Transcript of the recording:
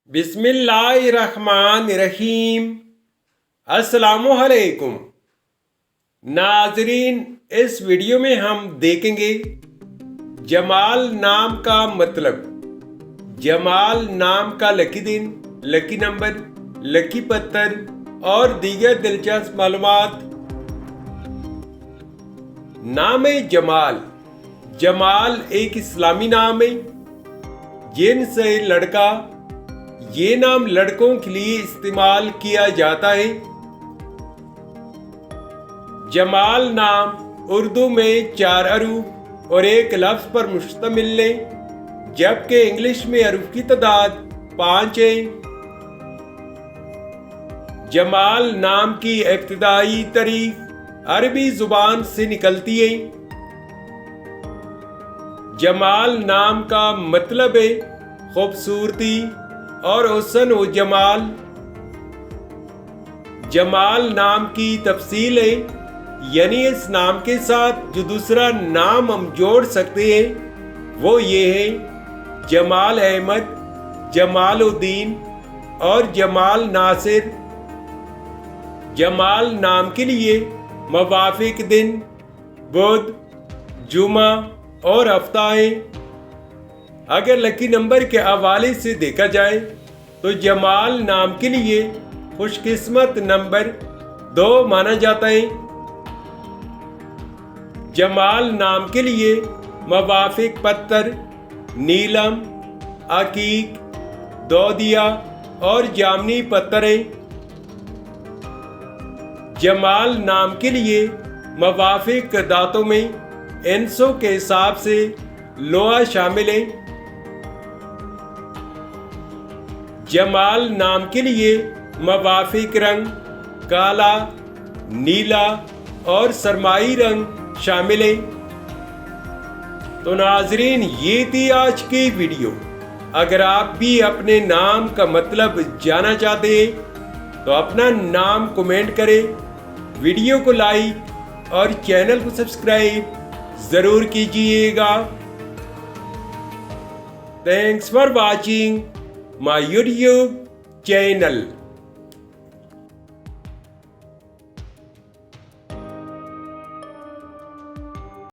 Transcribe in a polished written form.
بسم اللہ الرحمن الرحیم۔ السلام علیکم ناظرین، اس ویڈیو میں ہم دیکھیں گے جمال نام کا مطلب، جمال نام کا لکی دن، لکی نمبر، لکی پتھر اور دیگر دلچسپ معلومات۔ نام جمال، جمال ایک اسلامی نام ہے جن سے لڑکا، یہ نام لڑکوں کے لیے استعمال کیا جاتا ہے۔ جمال نام اردو میں 4 حروف اور ایک لفظ پر مشتمل ہے، جبکہ انگلش میں حروف کی تعداد 5 ہے۔ جمال نام کی ابتدائی تاریخ عربی زبان سے نکلتی ہے۔ جمال نام کا مطلب ہے خوبصورتی اور حسن و جمال۔ جمال نام کی تفصیل ہے، یعنی اس نام کے ساتھ جو دوسرا نام ہم جوڑ سکتے ہیں وہ یہ ہے: جمال احمد، جمال الدین اور جمال ناصر۔ جمال نام کے لیے موافق دن بدھ، جمعہ اور ہفتہ ہے۔ اگر لکی نمبر کے حوالے سے دیکھا جائے تو جمال نام کے لیے خوش قسمت نمبر 2 مانا جاتا ہے۔ جمال نام کے لیے موافق پتھر نیلم، عقیق، دودیا اور جامنی پتھر ہے۔ جمال نام کے لیے موافق دھاتوں میں انسوں کے حساب سے لوہا شامل ہے۔ جمال نام کے لیے موافق رنگ کالا، نیلا اور سرمائی رنگ شامل ہے۔ تو ناظرین، یہ تھی آج کی ویڈیو۔ اگر آپ بھی اپنے نام کا مطلب جاننا چاہتے ہیں تو اپنا نام کمنٹ کریں، ویڈیو کو لائک اور چینل کو سبسکرائب ضرور کیجیے گا۔ Thanks for watching my YouTube channel.